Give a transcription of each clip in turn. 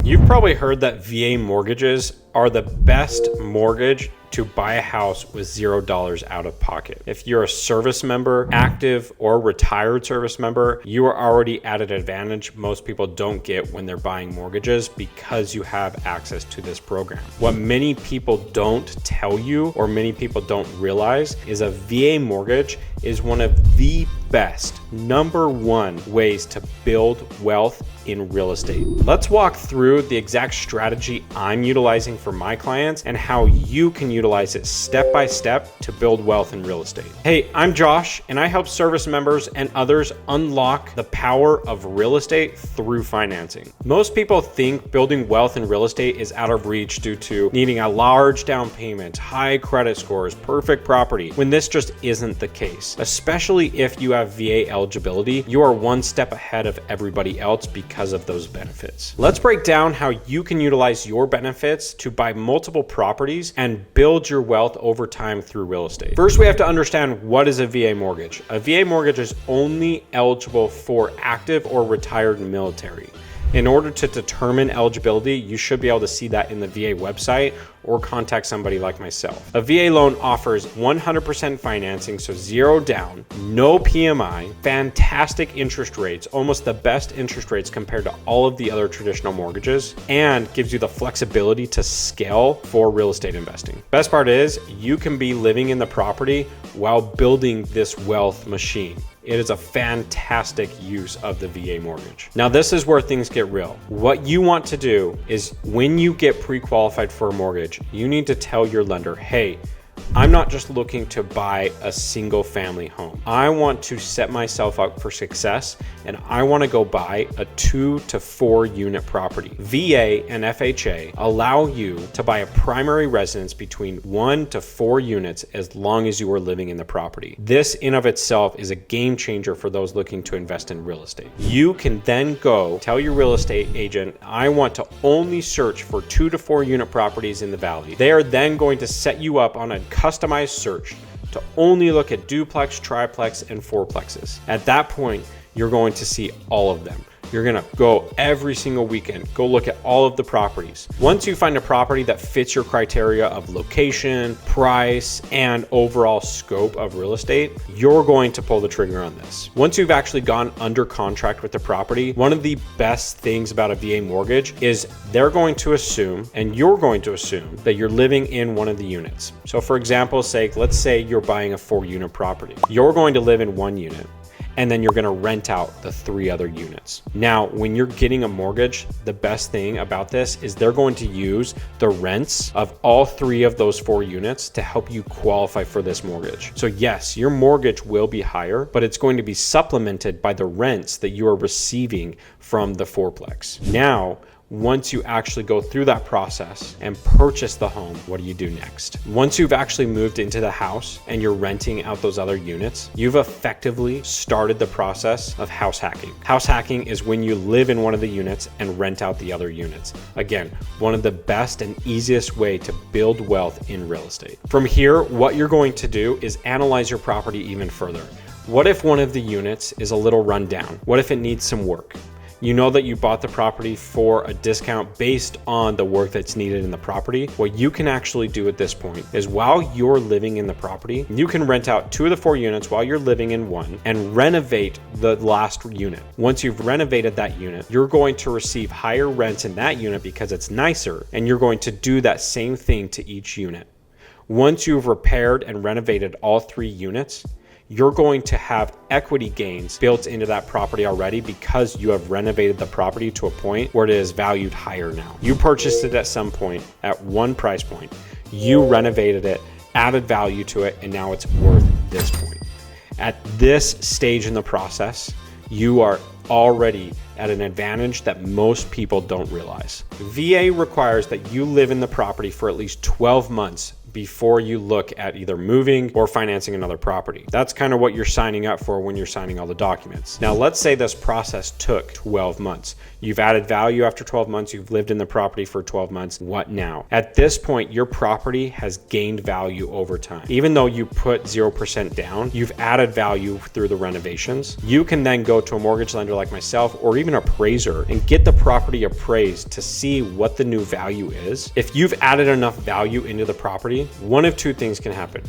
You've probably heard that VA mortgages are the best mortgage to buy a house with $0 out of pocket. If you're a service member, active or retired service member, you are already at an advantage most people don't get when they're buying mortgages because you have access to this program. What many people don't tell you or many people don't realize is a VA mortgage is one of the best, #1 ways to build wealth in real estate. Let's walk through the exact strategy I'm utilizing for my clients and how you can utilize it step by step to build wealth in real estate. Hey, I'm Josh, and I help service members and others unlock the power of real estate through financing. Most people think building wealth in real estate is out of reach due to needing a large down payment, high credit scores, perfect property, when this just isn't the case. Especially if you have VA eligibility, you are one step ahead of everybody else because of those benefits. Let's break down how you can utilize your benefits to buy multiple properties and build your wealth over time through real estate. First, we have to understand what is a VA mortgage. A VA mortgage is only eligible for active or retired military. In order to determine eligibility, you should be able to see that in the VA website or contact somebody like myself. A VA loan offers 100% financing, so zero down, no PMI, fantastic interest rates, almost the best interest rates compared to all of the other traditional mortgages, and gives you the flexibility to scale for real estate investing. Best part is you can be living in the property while building this wealth machine. It is a fantastic use of the VA mortgage. Now, this is where things get real. What you want to do is when you get pre-qualified for a mortgage, you need to tell your lender, hey, I'm not just looking to buy a single family home. I want to set myself up for success and I want to go buy a 2 to 4 unit property. VA and FHA allow you to buy a primary residence between 1 to 4 units as long as you are living in the property. This in of itself is a game changer for those looking to invest in real estate. You can then go tell your real estate agent, I want to only search for 2 to 4 unit properties in the valley. They are then going to set you up on a customized search to only look at duplex, triplex, and fourplexes. At that point, you're going to see all of them. You're gonna go every single weekend, go look at all of the properties. Once you find a property that fits your criteria of location, price, and overall scope of real estate, you're going to pull the trigger on this. Once you've actually gone under contract with the property, one of the best things about a VA mortgage is they're going to assume, and you're going to assume, that you're living in one of the units. So for example's sake, let's say you're buying a 4-unit property. You're going to live in 1 unit, and then you're going to rent out the 3 other units. Now, when you're getting a mortgage, the best thing about this is they're going to use the rents of all 3 of those 4 units to help you qualify for this mortgage. So yes, your mortgage will be higher, but it's going to be supplemented by the rents that you are receiving from the fourplex. Now, once you actually go through that process and purchase the home, what do you do next? Once you've actually moved into the house and you're renting out those other units, you've effectively started the process of house hacking. House hacking is when you live in one of the units and rent out the other units. Again, one of the best and easiest way to build wealth in real estate. From here, what you're going to do is analyze your property even further. What if one of the units is a little run down? What if it needs some work? You know that you bought the property for a discount based on the work that's needed in the property. What you can actually do at this point is while you're living in the property, you can rent out 2 of the 4 units while you're living in 1 and renovate the last unit. Once you've renovated that unit, you're going to receive higher rents in that unit because it's nicer, and you're going to do that same thing to each unit. Once you've repaired and renovated all 3 units, you're going to have equity gains built into that property already because you have renovated the property to a point where it is valued higher now. You purchased it at some point at one price point. You renovated it, added value to it, and now it's worth this point. At this stage in the process, you are already at an advantage that most people don't realize. VA requires that you live in the property for at least 12 months before you look at either moving or financing another property. That's kind of what you're signing up for when you're signing all the documents. Now, let's say this process took 12 months. You've added value after 12 months. You've lived in the property for 12 months. What now? At this point, your property has gained value over time. Even though you put 0% down, you've added value through the renovations. You can then go to a mortgage lender like myself or even an appraiser and get the property appraised to see what the new value is. If you've added enough value into the property, one of two things can happen.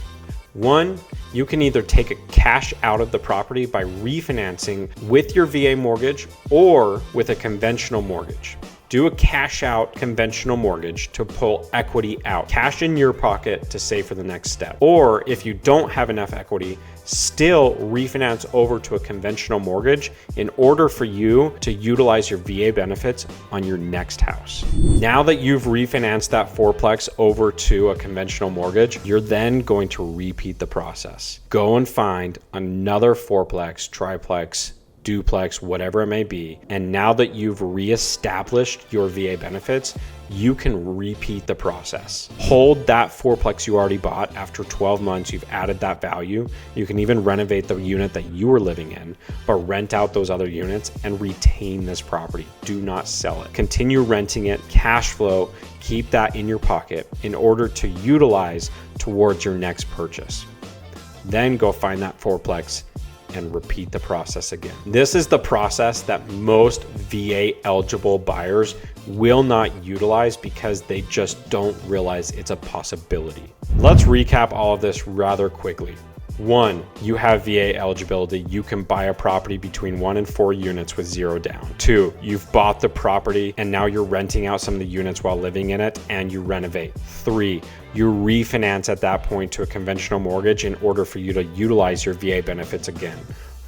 One, you can either take a cash out of the property by refinancing with your VA mortgage or with a conventional mortgage. Do a cash out conventional mortgage to pull equity out, cash in your pocket to save for the next step. Or if you don't have enough equity, still refinance over to a conventional mortgage in order for you to utilize your VA benefits on your next house. Now that you've refinanced that fourplex over to a conventional mortgage, you're then going to repeat the process. Go and find another fourplex, triplex, duplex, whatever it may be. And now that you've reestablished your VA benefits, you can repeat the process. Hold that fourplex you already bought. After 12 months, you've added that value. You can even renovate the unit that you were living in, but rent out those other units and retain this property. Do not sell it. Continue renting it, cash flow, keep that in your pocket in order to utilize towards your next purchase. Then go find that fourplex and repeat the process again. This is the process that most VA eligible buyers will not utilize because they just don't realize it's a possibility. Let's recap all of this rather quickly. 1, you have VA eligibility. You can buy a property between 1 and 4 units with 0 down. 2, you've bought the property and now you're renting out some of the units while living in it and you renovate. 3, you refinance at that point to a conventional mortgage in order for you to utilize your VA benefits again.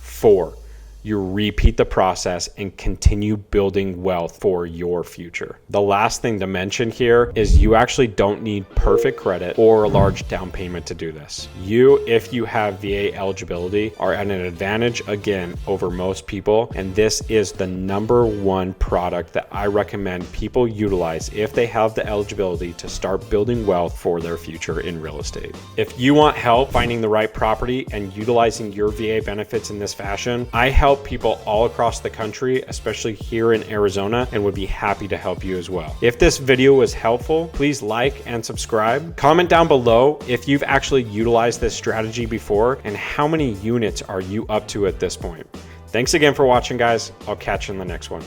4, you repeat the process and continue building wealth for your future. The last thing to mention here is you actually don't need perfect credit or a large down payment to do this. You, if you have VA eligibility, are at an advantage again over most people. And this is the #1 product that I recommend people utilize if they have the eligibility to start building wealth for their future in real estate. If you want help finding the right property and utilizing your VA benefits in this fashion, I help people all across the country, especially here in Arizona, and would be happy to help you as well. If this video was helpful, please like and subscribe. Comment down below if you've actually utilized this strategy before and how many units are you up to at this point. Thanks again for watching, guys. I'll catch you in the next one.